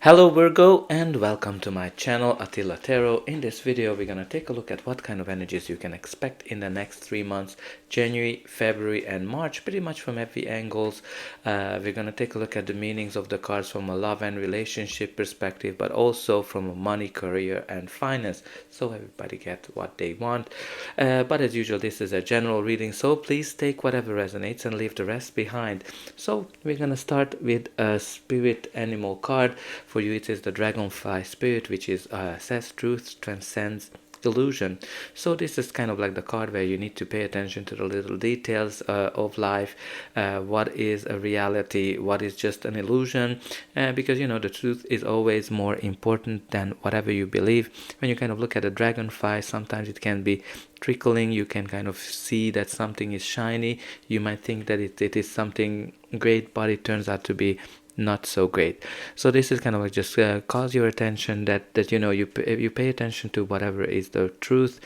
Hello Virgo and welcome to my channel Attila Tarot. In this video we're gonna take a look at what kind of energies you can expect in the next 3 months, January, February and March, pretty much from every angles. We're gonna take a look at the meanings of the cards from a love and relationship perspective, but also from a money, career and finance, so everybody get what they want. But as usual, this is a general reading, so please take whatever resonates and leave the rest behind. So we're gonna start with a spirit animal card. For you it is the dragonfly spirit, which is says truth transcends illusion. So this is kind of like the card where you need to pay attention to the little details of life. What is a reality, what is just an illusion, because you know the truth is always more important than whatever you believe. When you kind of look at a dragonfly, sometimes it can be trickling. You can kind of see that something is shiny. You might think that it is something great, but it turns out to be not so great. So this is kind of like just calls your attention that you know you pay attention to whatever is the truth,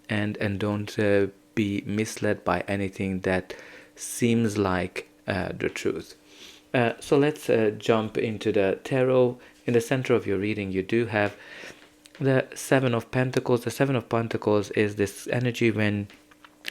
and don't be misled by anything that seems like the truth. So let's jump into the tarot. In the center of your reading you do have the Seven of Pentacles. The Seven of Pentacles is this energy when,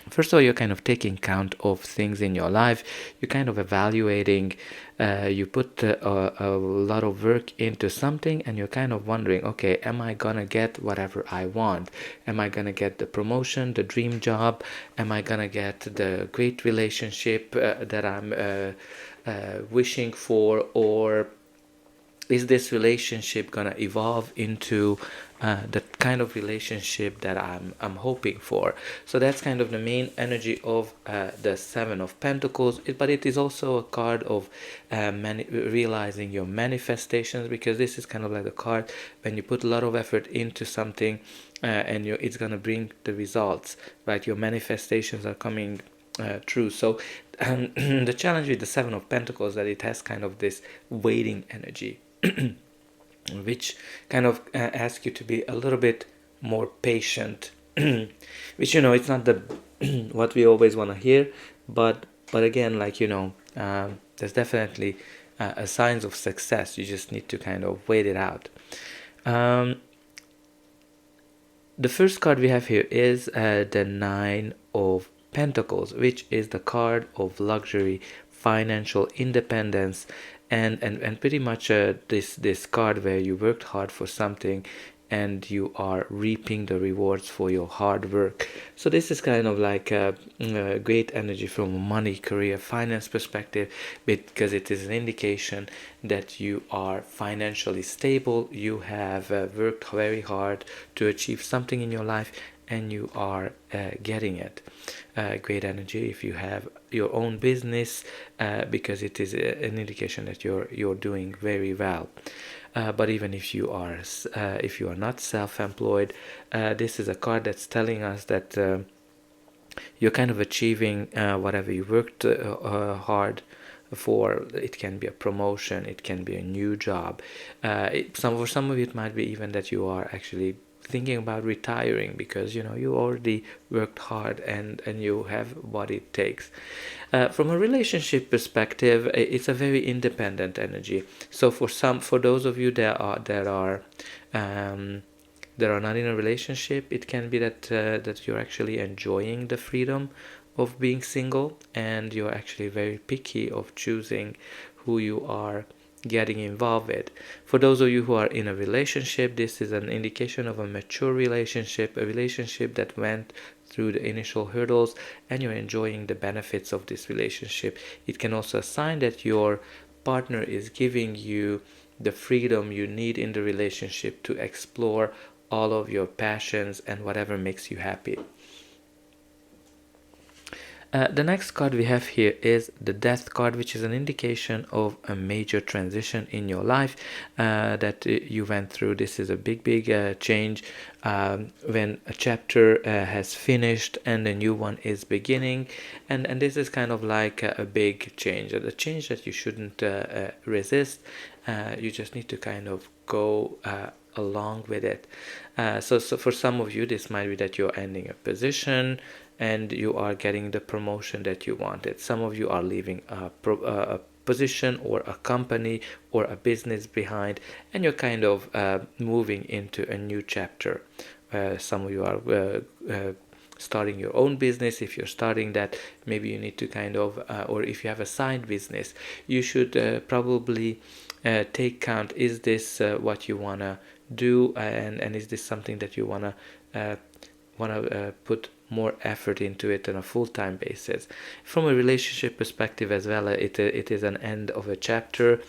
first of all, you're kind of taking count of things in your life. You're kind of evaluating. You put a lot of work into something and you're kind of wondering, okay, am I gonna get whatever I want? Am I gonna get the promotion, the dream job? Am I gonna get the great relationship that I'm wishing for? Or is this relationship gonna evolve into the kind of relationship that I'm hoping for? So that's kind of the main energy of the Seven of Pentacles. But it is also a card of realizing your manifestations, because this is kind of like a card when you put a lot of effort into something and it's gonna bring the results, right? Your manifestations are coming true. So the challenge with the Seven of Pentacles that it has kind of this waiting energy which kind of asks you to be a little bit more patient which, you know, it's not the what we always want to hear, but again, like, you know, there's definitely a signs of success. You just need to kind of wait it out. The first card we have here is the Nine of Pentacles, which is the card of luxury, financial independence, and pretty much this card where you worked hard for something and you are reaping the rewards for your hard work. So this is kind of like a great energy from a money, career, finance perspective, because it is an indication that you are financially stable. You have worked very hard to achieve something in your life and you are getting it. Great energy if you have your own business, because it is an indication that you're doing very well. But even if you are not self-employed, this is a card that's telling us that you're kind of achieving whatever you worked hard for. It can be a promotion, it can be a new job. For some of you it might be even that you are actually thinking about retiring, because you know you already worked hard and you have what it takes. From a relationship perspective, it's a very independent energy. So for those of you that are not in a relationship, it can be that you're actually enjoying the freedom of being single, and you're actually very picky of choosing who you are getting involved with. For those of you who are in a relationship, this is an indication of a mature relationship, a relationship that went through the initial hurdles and you're enjoying the benefits of this relationship. It can also a sign that your partner is giving you the freedom you need in the relationship to explore all of your passions and whatever makes you happy. The next card we have here is the Death card, which is an indication of a major transition in your life that you went through. This is a big change when a chapter has finished and a new one is beginning, and this is kind of like a big change, a change that you shouldn't resist. You just need to kind of go along with it. So for some of you, this might be that you're ending a position and you are getting the promotion that you wanted. Some of you are leaving a position or a company or a business behind, and you're kind of moving into a new chapter. Some of you are starting your own business. If you're starting that, maybe you need to kind of or if you have a side business, you should probably take count, is this what you want to do, and is this something that you want to put more effort into it on a full-time basis. From a relationship perspective as well, it is an end of a chapter.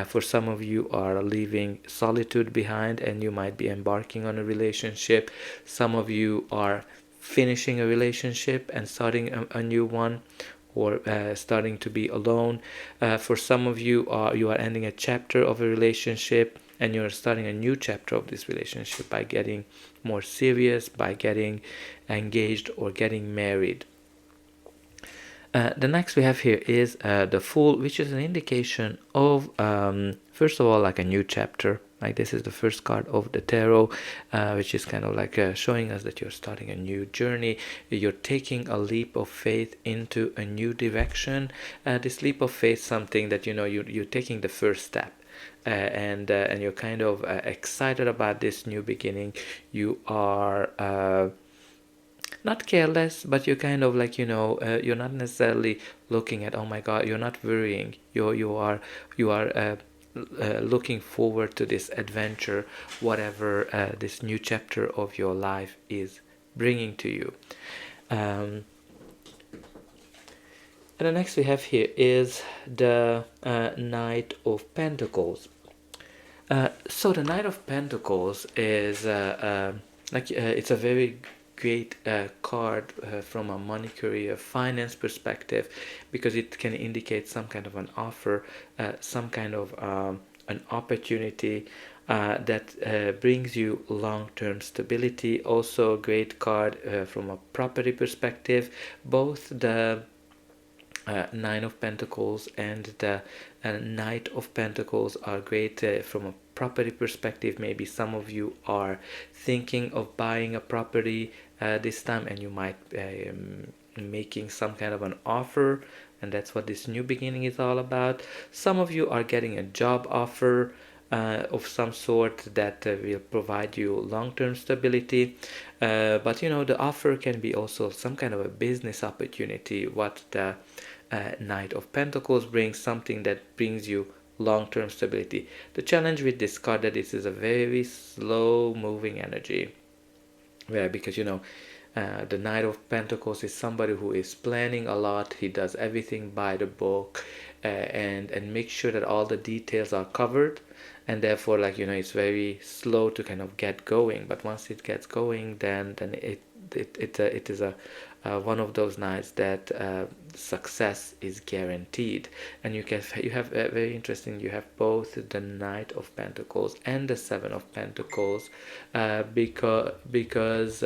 For some of you are leaving solitude behind and you might be embarking on a relationship. Some of you are finishing a relationship and starting a new one, or starting to be alone. For some of you, you are ending a chapter of a relationship and you're starting a new chapter of this relationship by getting more serious, by getting engaged or getting married. The next we have here is the Fool, which is an indication of, first of all, like a new chapter. Like this is the first card of the tarot, which is kind of like showing us that you're starting a new journey. You're taking a leap of faith into a new direction. This leap of faith, something that, you know, you're taking the first step. And you're kind of excited about this new beginning. You are not careless, but you're kind of like, you know, you're not necessarily looking at, oh my God, you're not worrying. You are looking forward to this adventure, whatever this new chapter of your life is bringing to you. And the next we have here is the Knight of Pentacles. So the Knight of Pentacles is it's a very great card from a money, career, finance perspective, because it can indicate some kind of an offer, some kind of an opportunity that brings you long-term stability. Also a great card from a property perspective. Both the Nine of Pentacles and the Knight of Pentacles are great from a property perspective. Maybe some of you are thinking of buying a property this time, and you might making some kind of an offer, and that's what this new beginning is all about. Some of you are getting a job offer of some sort that will provide you long-term stability, but you know, the offer can be also some kind of a business opportunity. What the Knight of Pentacles brings, something that brings you long-term stability. The challenge with this card, that this is a very slow moving energy, where, because you know, the Knight of Pentacles is somebody who is planning a lot. He does everything by the book, and makes sure that all the details are covered, and therefore, like, you know, it's very slow to kind of get going. But once it gets going, then it is a one of those nights that success is guaranteed. And you have very interesting, you have both the Knight of Pentacles and the Seven of Pentacles, because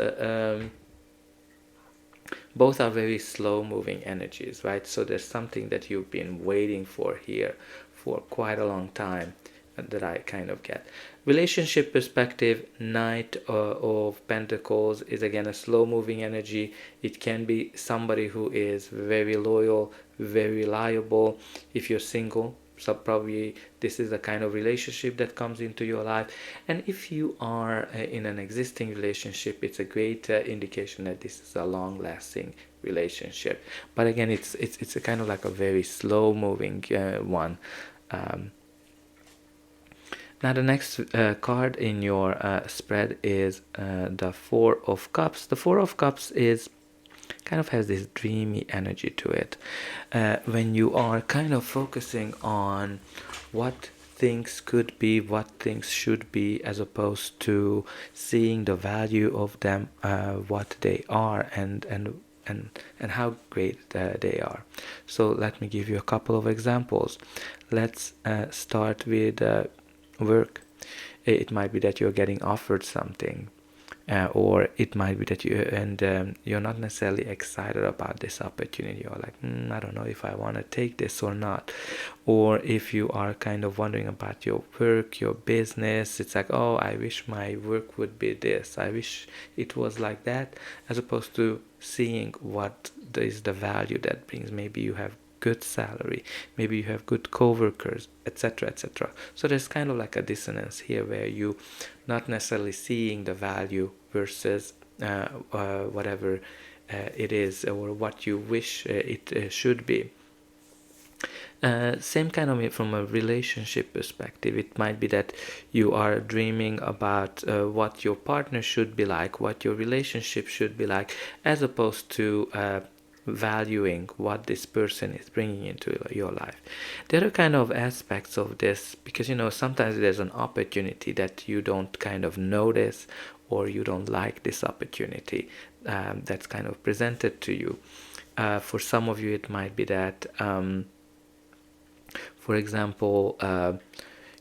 both are very slow moving energies, right? So there's something that you've been waiting for here for quite a long time, that I kind of get. Relationship perspective, Knight of Pentacles is again a slow moving energy. It can be somebody who is very loyal, very reliable. If you're single, so probably this is the kind of relationship that comes into your life. And if you are in an existing relationship, it's a great indication that this is a long lasting relationship. But again, it's a kind of like a very slow moving one. Now the next card in your spread is the Four of Cups. The Four of Cups is kind of has this dreamy energy to it. When you are kind of focusing on what things could be, what things should be, as opposed to seeing the value of them, what they are, and how great they are. So let me give you a couple of examples. Let's start with work. It might be that you're getting offered something, or it might be that you're not necessarily excited about this opportunity. You're like, I don't know if I want to take this or not. Or if you are kind of wondering about your work, your business, it's like, oh, I wish my work would be this, I wish it was like that, as opposed to seeing what is the value that brings. Maybe you have good salary, maybe you have good co-workers, etc., etc. So there's kind of like a dissonance here where you not necessarily seeing the value versus whatever it is, or what you wish it should be. Same kind of from a relationship perspective. It might be that you are dreaming about what your partner should be like, what your relationship should be like, as opposed to valuing what this person is bringing into your life. There are kind of aspects of this, because sometimes there's an opportunity that you don't kind of notice, or you don't like this opportunity that's kind of presented to you. For some of you it might be that for example,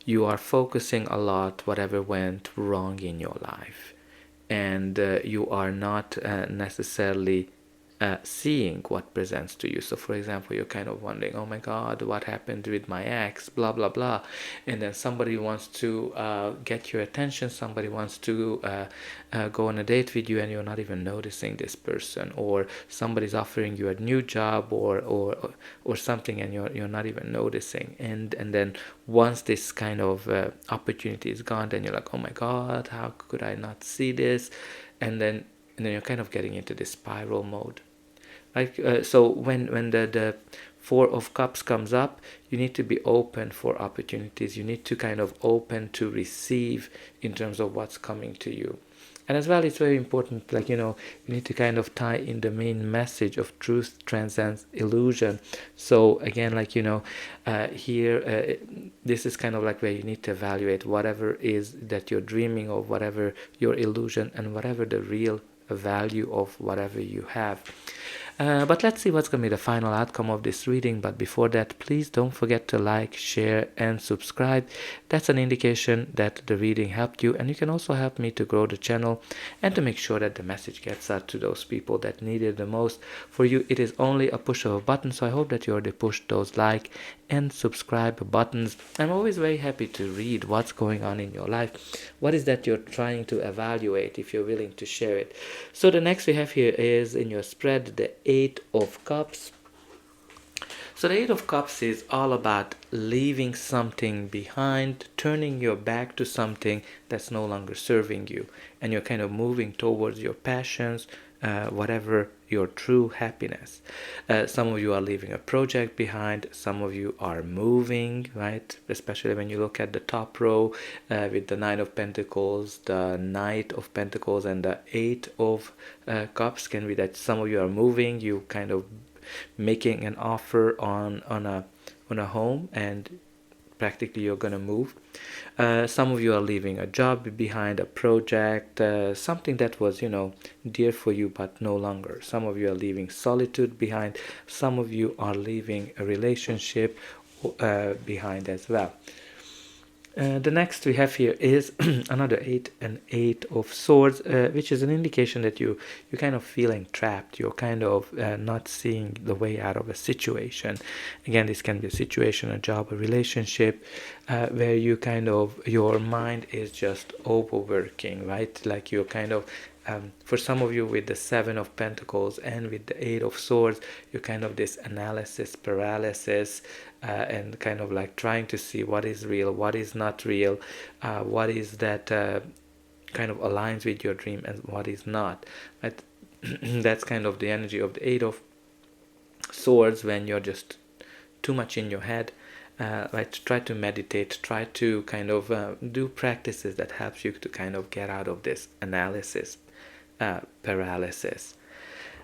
you are focusing a lot whatever went wrong in your life, and you are not necessarily seeing what presents to you. So for example, you're kind of wondering, oh my god, what happened with my ex, blah blah blah, and then somebody wants to get your attention, somebody wants to go on a date with you, and you're not even noticing this person, or somebody's offering you a new job or something, and you're not even noticing, and then once this kind of opportunity is gone, then you're like, oh my god, how could I not see this? And then you're kind of getting into this spiral mode. Like so when the Four of Cups comes up, you need to be open for opportunities. You need to kind of open to receive in terms of what's coming to you. And as well, it's very important, like, you need to kind of tie in the main message of truth transcends illusion. So again, like, here, this is kind of like where you need to evaluate whatever is that you're dreaming of, whatever your illusion, and whatever the real value of whatever you have. But let's see what's going to be the final outcome of this reading. But before that, please don't forget to like, share, and subscribe. That's an indication that the reading helped you, and you can also help me to grow the channel and to make sure that the message gets out to those people that need it the most. For you, it is only a push of a button, so I hope that you already pushed those like and subscribe buttons. I'm always very happy to read what's going on in your life. What is that you're trying to evaluate, if you're willing to share it. So the next we have here is in your spread the Eight of Cups. So the Eight of Cups is all about leaving something behind, turning your back to something that's no longer serving you, and you're kind of moving towards your passions, whatever your true happiness. Some of you are leaving a project behind, some of you are moving, right? Especially when you look at the top row with the Nine of Pentacles, the Knight of Pentacles, and the Eight of Cups, can be that some of you are moving, you kind of making an offer on a home, and practically you're gonna move. Some of you are leaving a job behind, a project, something that was dear for you but no longer. Some of you are leaving solitude behind. Some of you are leaving a relationship behind as well. The next we have here is another Eight of Swords, which is an indication that you're kind of feeling trapped. You're kind of not seeing the way out of a situation. Again, this can be a situation, a job, a relationship, where you kind of, your mind is just overworking, right? Like you're kind of, for some of you with the Seven of Pentacles and with the Eight of Swords, you're kind of this analysis paralysis, and kind of like trying to see what is real, what is not real, what is that kind of aligns with your dream and what is not. Right? That's kind of the energy of the Eight of Swords, when you're just too much in your head. Right? Try to meditate, try to kind of do practices that helps you to kind of get out of this analysis paralysis.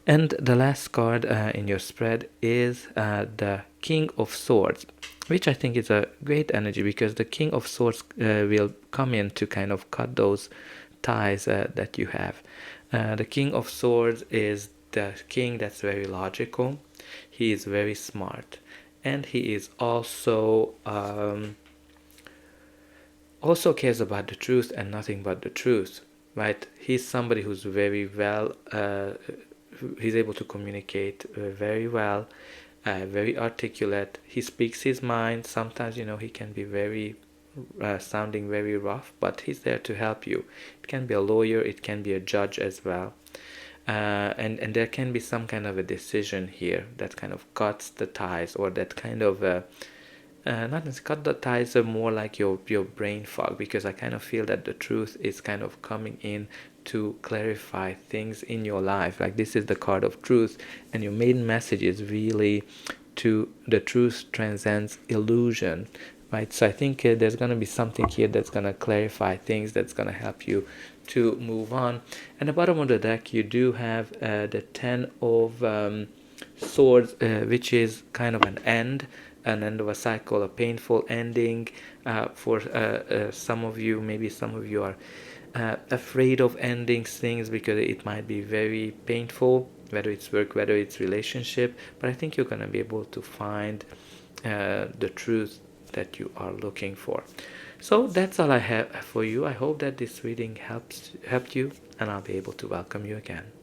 And the last card in your spread is the King of Swords, which I think is a great energy, because the King of Swords will come in to kind of cut those ties that you have. The King of Swords is the king that's very logical. He is very smart, and he is also cares about the truth and nothing but the truth. Right? He's somebody who's very well, he's able to communicate very well, very articulate. He speaks his mind. Sometimes, he can be very, sounding very rough, but he's there to help you. It can be a lawyer, it can be a judge as well. and there can be some kind of a decision here that kind of cuts the ties, or that kind of not necessarily cut the ties, are more like your brain fog, because I kind of feel that the truth is kind of coming in to clarify things in your life. Like, this is the card of truth, and your main message is really to the truth transcends illusion, right? So I think there's going to be something here that's going to clarify things, that's going to help you to move on. And the bottom of the deck, you do have the Ten of Swords, which is kind of an end of a cycle, a painful ending. For some of you, maybe some of you are afraid of ending things because it might be very painful, whether it's work, whether it's relationship. But I think you're going to be able to find the truth that you are looking for. So that's all I have for you. I hope that this reading helped you, and I'll be able to welcome you again.